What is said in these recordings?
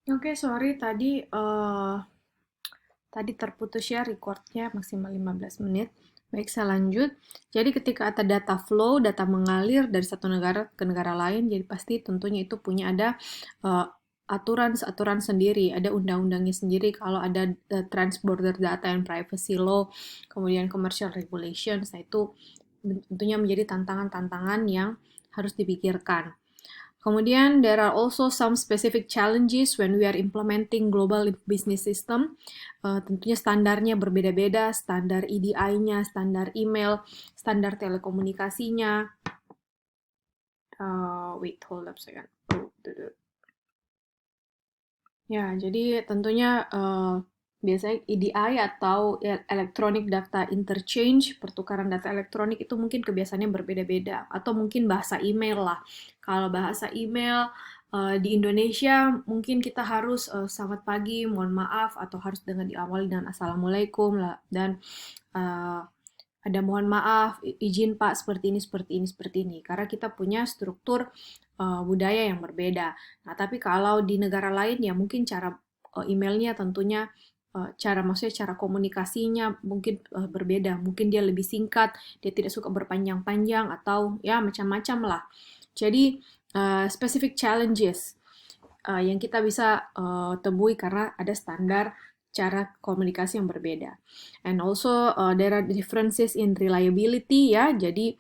Oke, sorry tadi terputus ya recordnya maksimal 15 menit. Baik, saya lanjut. Jadi ketika ada data flow, data mengalir dari satu negara ke negara lain, jadi pasti tentunya itu punya ada uh, aturan sendiri, ada undang-undangnya sendiri. Kalau ada Transborder Data and Privacy Law, kemudian Commercial Regulations, nah itu tentunya menjadi tantangan-tantangan yang harus dipikirkan. Kemudian, there are also some specific challenges when we are implementing global business system. Tentunya standarnya berbeda-beda, standar EDI-nya, standar email, standar telekomunikasinya. Wait, hold up second. Ya, jadi tentunya biasanya EDI atau Electronic Data Interchange, pertukaran data elektronik itu mungkin kebiasaannya berbeda-beda. Atau mungkin bahasa email lah. Kalau bahasa email di Indonesia mungkin kita harus selamat pagi, mohon maaf, atau harus dengan diawali dengan assalamualaikum lah. Dan eh, ada mohon maaf, izin Pak, seperti ini, seperti ini, seperti ini. Karena kita punya struktur budaya yang berbeda. Nah, tapi kalau di negara lain ya mungkin cara emailnya tentunya maksudnya cara komunikasinya mungkin berbeda. Mungkin dia lebih singkat, dia tidak suka berpanjang-panjang atau ya macam-macam lah. Jadi specific challenges yang kita bisa temui karena ada standar cara komunikasi yang berbeda. And also there are differences in reliability ya. Jadi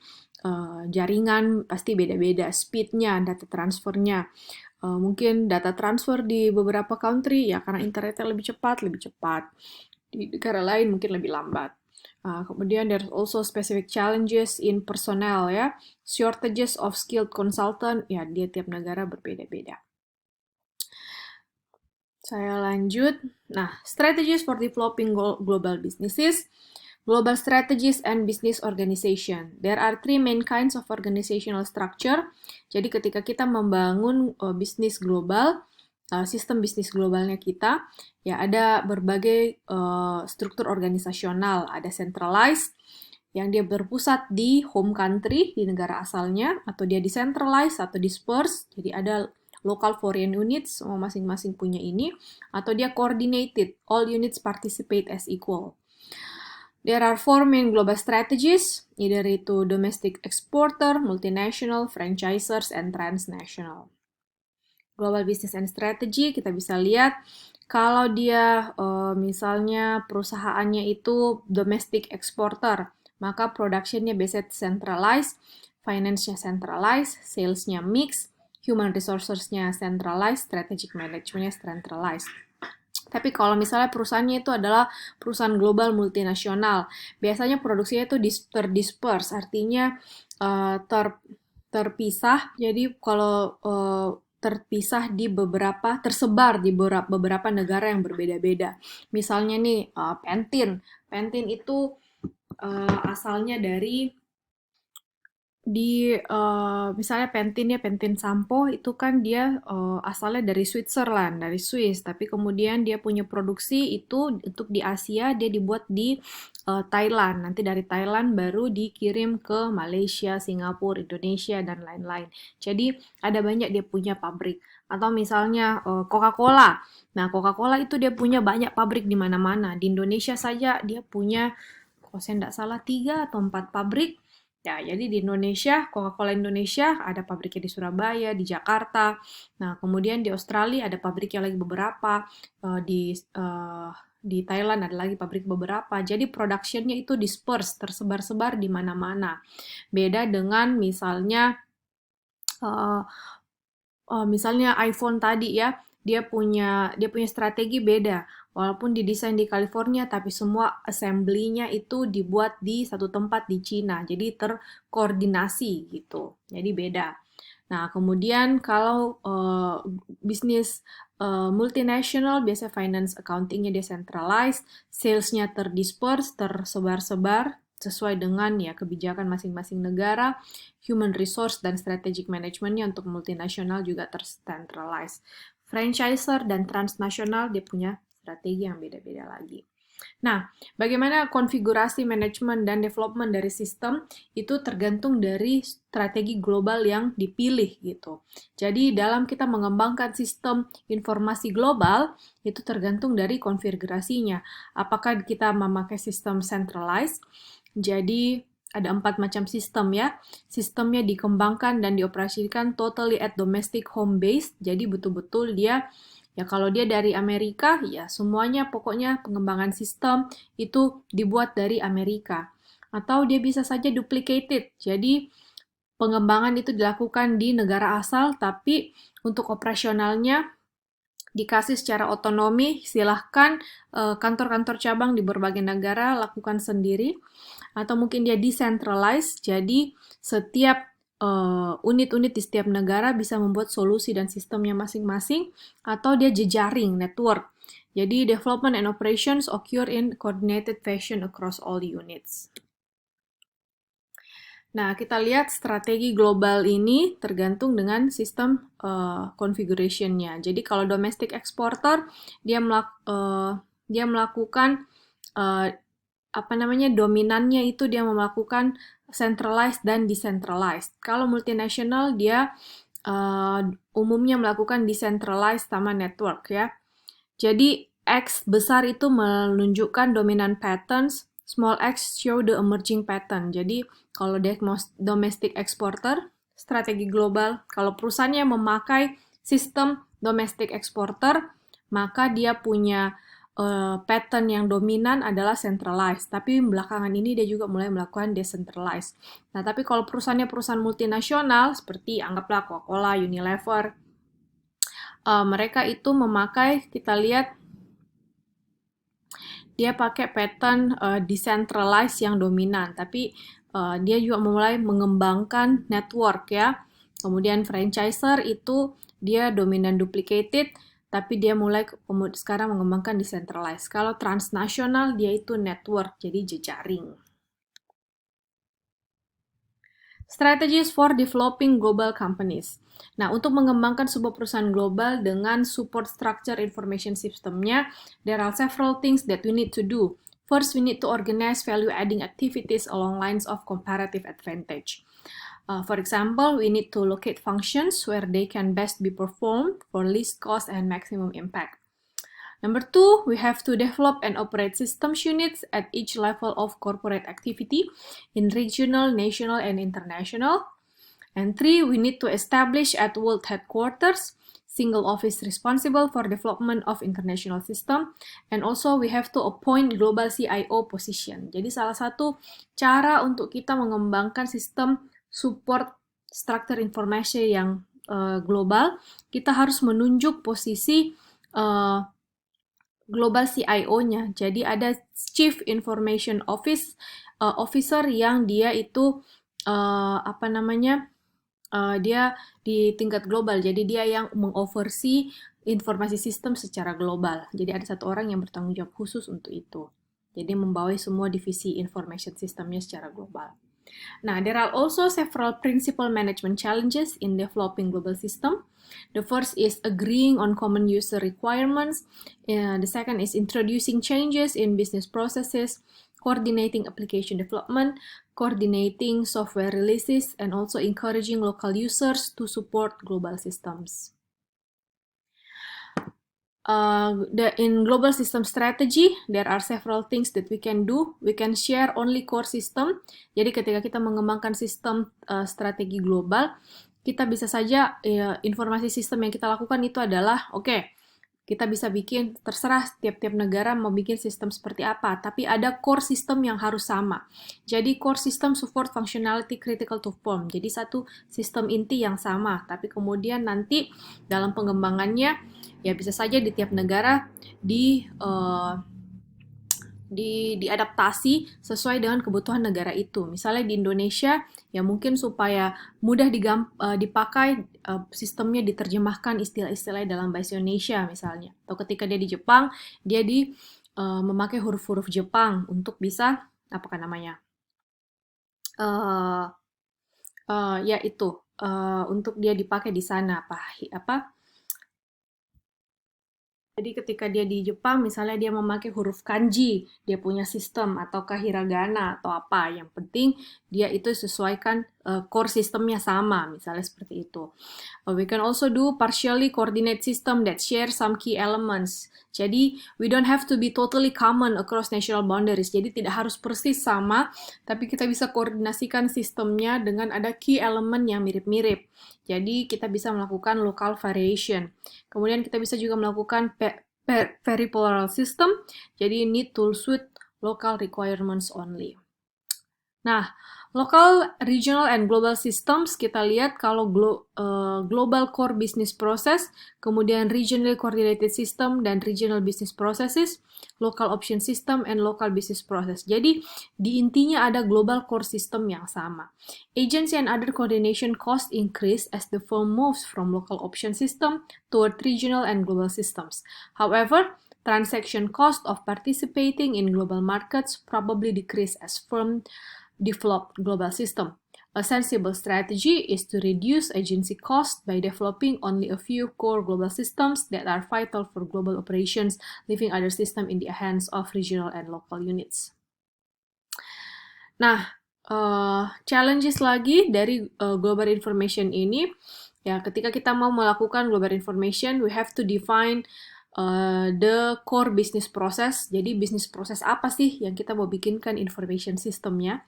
jaringan pasti beda-beda, speednya, data transfernya. Mungkin data transfer di beberapa country ya karena internetnya lebih cepat, lebih cepat. Di negara lain mungkin lebih lambat. Kemudian there's also specific challenges in personnel ya, shortages of skilled consultant ya, dia tiap negara berbeda-beda. Saya lanjut. Nah, strategies for developing global businesses. Global strategies and business organization. There are three main kinds of organizational structure. Jadi ketika kita membangun bisnis global, sistem bisnis globalnya kita, ya ada berbagai struktur organisasional. Ada centralized, yang dia berpusat di home country, di negara asalnya, atau dia decentralized atau dispersed. Jadi ada local foreign units, masing-masing punya ini, atau dia coordinated, all units participate as equal. There are four main global strategies, either itu domestic exporter, multinational, franchisers, and transnational. Global business and strategy, kita bisa lihat kalau dia misalnya perusahaannya itu domestic exporter, maka productionnya biasanya centralized, finance-nya centralized, sales-nya mix, human resources-nya centralized, strategic management-nya centralized. Tapi kalau misalnya perusahaannya itu adalah perusahaan global multinasional, biasanya produksinya itu terdisperse, artinya terpisah. Jadi kalau terpisah di tersebar di beberapa negara yang berbeda-beda. Misalnya nih Pantene, Pantene itu asalnya dari misalnya Pantene ya, Pantene sampo itu kan dia asalnya dari Switzerland, dari Swiss, tapi kemudian dia punya produksi itu untuk di Asia, dia dibuat di Thailand. Nanti dari Thailand baru dikirim ke Malaysia, Singapura, Indonesia dan lain-lain. Jadi ada banyak dia punya pabrik. Atau misalnya Coca-Cola. Nah, Coca-Cola itu dia punya banyak pabrik di mana-mana. Di Indonesia saja dia punya, kalau saya tidak salah, 3 atau 4 pabrik. Ya, jadi di Indonesia, Coca-Cola Indonesia ada pabriknya di Surabaya, di Jakarta. Nah, kemudian di Australia ada pabriknya lagi beberapa, di Thailand ada lagi pabrik beberapa. Jadi productionnya itu disperse, tersebar-sebar di mana-mana. Beda dengan eh, misalnya iPhone tadi ya, dia punya strategi beda. Walaupun didesain di California, tapi semua assembly-nya itu dibuat di satu tempat di Cina. Jadi terkoordinasi gitu. Jadi beda. Nah, kemudian kalau bisnis multinational, biasanya finance accounting-nya decentralized, sales-nya terdisperse, tersebar-sebar, sesuai dengan ya kebijakan masing-masing negara, human resource dan strategic management-nya untuk multinasional juga tercentralized. Franchiser dan transnasional dia punya strategi yang beda-beda lagi. Nah, bagaimana konfigurasi manajemen dan development dari sistem itu tergantung dari strategi global yang dipilih gitu. Jadi dalam kita mengembangkan sistem informasi global itu tergantung dari konfigurasinya. Apakah kita memakai sistem centralized? Jadi ada 4 macam sistem ya. Sistemnya dikembangkan dan dioperasikan totally at domestic home base. Jadi betul-betul dia ya kalau dia dari Amerika, ya semuanya pokoknya pengembangan sistem itu dibuat dari Amerika. Atau dia bisa saja duplicated, jadi pengembangan itu dilakukan di negara asal, tapi untuk operasionalnya dikasih secara otonomi, silahkan kantor-kantor cabang di berbagai negara lakukan sendiri, atau mungkin dia decentralized, jadi setiap unit-unit di setiap negara bisa membuat solusi dan sistemnya masing-masing, atau dia jejaring, network. Jadi development and operations occur in coordinated fashion across all units. Nah, kita lihat strategi global ini tergantung dengan sistem configuration-nya. Jadi kalau domestic exporter, dia melakukan uh, apa namanya dominannya itu dia melakukan centralized dan decentralized. Kalau multinasional dia uh, umumnya melakukan decentralized sama network ya. Jadi X besar itu menunjukkan dominant patterns, small x show the emerging pattern. Jadi kalau dia domestic exporter, strategi global, kalau perusahaannya memakai sistem domestic exporter, maka dia punya pattern yang dominan adalah centralized. Tapi belakangan ini dia juga mulai melakukan decentralized. Nah, tapi kalau perusahaannya perusahaan multinasional, seperti anggaplah Coca-Cola, Unilever, mereka itu memakai, kita lihat dia pakai pattern decentralized yang dominan, tapi dia juga mulai mengembangkan network ya. Kemudian franchiser itu dia dominan duplicated, tapi dia mulai sekarang mengembangkan decentralized. Kalau transnasional dia itu network, jadi jejaring. Strategies for developing global companies. Nah, untuk mengembangkan sebuah perusahaan global dengan support structure information systemnya, there are several things that we need to do. First, we need to organize value-adding activities along lines of comparative advantage. For example, we need to locate functions where they can best be performed for least cost and maximum impact. Number two, we have to develop and operate systems units at each level of corporate activity in regional, national, and international. And three, we need to establish at world headquarters single office responsible for development of international system, and also we have to appoint global CIO position. Jadi salah satu cara untuk kita mengembangkan sistem support structure information yang global, kita harus menunjuk posisi global CIO-nya. Jadi ada Chief Information Officer yang dia itu apa namanya? Dia di tingkat global. Jadi dia yang mengoversee informasi sistem secara global. Jadi ada satu orang yang bertanggung jawab khusus untuk itu. Jadi membawai semua divisi information systemnya secara global. Now, there are also several principal management challenges in developing global system. The first is agreeing on common user requirements. The second is introducing changes in business processes, coordinating application development, coordinating software releases, and also encouraging local users to support global systems. In global system strategy, there are several things that we can do. We can share only core system. Jadi ketika kita mengembangkan sistem strategi global, kita bisa saja informasi sistem yang kita lakukan itu adalah, oke, kita bisa bikin, terserah tiap-tiap negara mau bikin sistem seperti apa, tapi ada core system yang harus sama. Jadi core system support functionality critical to form. Jadi satu sistem inti yang sama, tapi kemudian nanti dalam pengembangannya ya bisa saja di tiap negara diadaptasi sesuai dengan kebutuhan negara itu. Misalnya di Indonesia, ya mungkin supaya mudah dipakai, sistemnya diterjemahkan istilah-istilah dalam bahasa Indonesia misalnya. Atau ketika dia di Jepang, dia memakai huruf-huruf Jepang untuk bisa, apakah namanya? Uh, ya itu, untuk dia dipakai di sana, apa Jadi ketika dia di Jepang, misalnya dia memakai huruf kanji, dia punya sistem ataukah hiragana atau apa. Yang penting dia itu sesuaikan core sistemnya sama, misalnya seperti itu. We can also do partially coordinate system that share some key elements. Jadi we don't have to be totally common across national boundaries. Jadi tidak harus persis sama, tapi kita bisa koordinasikan sistemnya dengan ada key element yang mirip-mirip. Jadi kita bisa melakukan local variation. Kemudian kita bisa juga melakukan peripheral system, jadi need to suit local requirements only. Nah, local, regional, and global systems kita lihat kalau global core business process, kemudian regionally coordinated system dan regional business processes, local option system, and local business process. Jadi, di intinya ada global core system yang sama. Agency and other coordination cost increase as the firm moves from local option system toward regional and global systems. However, transaction cost of participating in global markets probably decrease as firm develop global system. A sensible strategy is to reduce agency cost by developing only a few core global systems that are vital for global operations, leaving other systems in the hands of regional and local units. Nah, challenges lagi dari global information ini, ya ketika kita mau melakukan global information, we have to define the core business process. Jadi bisnis proses apa sih yang kita mau bikinkan information systemnya?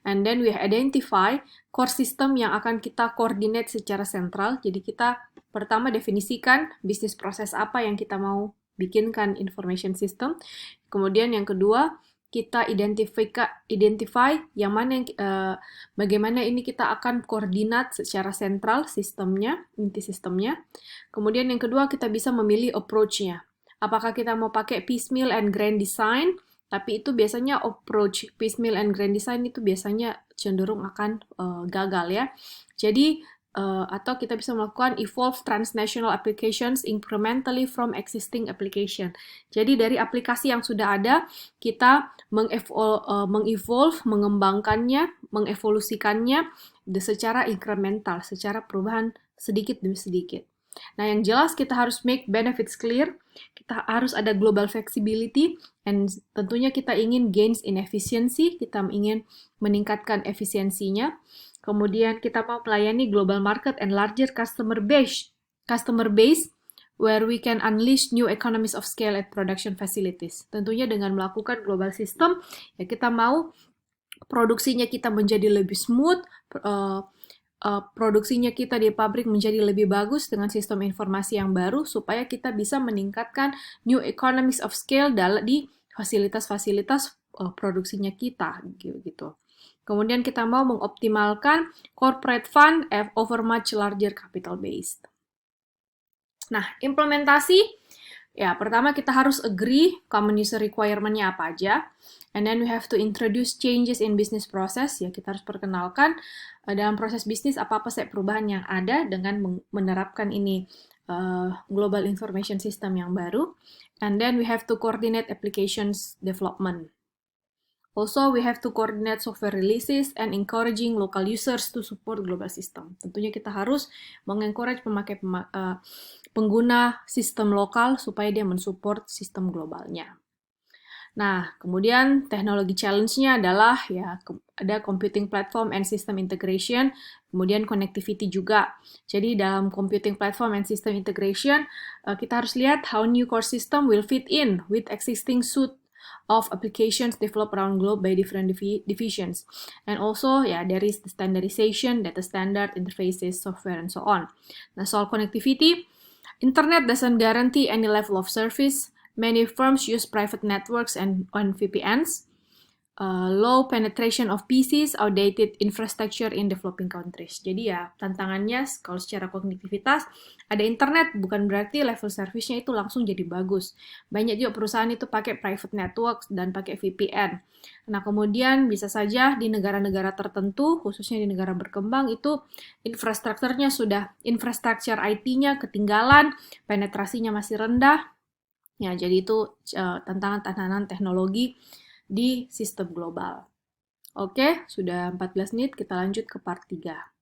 And then we identify core system yang akan kita coordinate secara sentral. Jadi kita pertama definisikan bisnis proses apa yang kita mau bikinkan information system. Kemudian yang kedua, kita identify yang mana yang bagaimana ini kita akan koordinat secara sentral sistemnya, inti sistemnya. Kemudian yang kedua kita bisa memilih approach-nya. Apakah kita mau pakai piecemeal and grand design? Tapi itu biasanya approach piecemeal and grand design itu biasanya cenderung akan gagal ya. Jadi atau kita bisa melakukan evolve transnational applications incrementally from existing application. Jadi dari aplikasi yang sudah ada, kita mengevolve, mengembangkannya, mengevolusikannya secara incremental, secara perubahan sedikit demi sedikit. Nah, yang jelas kita harus make benefits clear, kita harus ada global flexibility, and tentunya kita ingin gains in efficiency, kita ingin meningkatkan efisiensinya. Kemudian kita mau melayani global market and larger customer base where we can unleash new economies of scale at production facilities. Tentunya dengan melakukan global system, ya kita mau produksinya kita menjadi lebih smooth, produksinya kita di pabrik menjadi lebih bagus dengan sistem informasi yang baru, supaya kita bisa meningkatkan new economies of scale di fasilitas-fasilitas produksinya kita, gitu. Kemudian kita mau mengoptimalkan corporate fund over much larger capital base. Nah, implementasi, ya pertama kita harus agree common user requirement-nya apa aja. And then we have to introduce changes in business process, ya kita harus perkenalkan dalam proses bisnis apa-apa perubahan yang ada dengan menerapkan ini global information system yang baru. And then we have to coordinate applications development. Also, we have to coordinate software releases and encouraging local users to support global system. Tentunya kita harus mengencourage pengguna sistem lokal supaya dia mensupport sistem globalnya. Nah, kemudian teknologi challenge-nya adalah ya ada computing platform and system integration, kemudian connectivity juga. Jadi dalam computing platform and system integration, kita harus lihat how new core system will fit in with existing suite of applications developed around globe by different divisions. And also, there is the standardization, data standard, interfaces, software, and so on. Nah, soal connectivity, internet doesn't guarantee any level of service. Many firms use private networks and VPNs. Low penetration of PCs, outdated infrastructure in developing countries. Jadi ya, tantangannya kalau secara konektivitas, ada internet bukan berarti level service-nya itu langsung jadi bagus. Banyak juga perusahaan itu pakai private network dan pakai VPN. Nah, kemudian bisa saja di negara-negara tertentu, khususnya di negara berkembang, itu infrastruktur IT-nya ketinggalan, penetrasinya masih rendah. Ya, jadi itu tantangan-tantangan teknologi di sistem global. Oke, sudah 14 menit, kita lanjut ke part 3.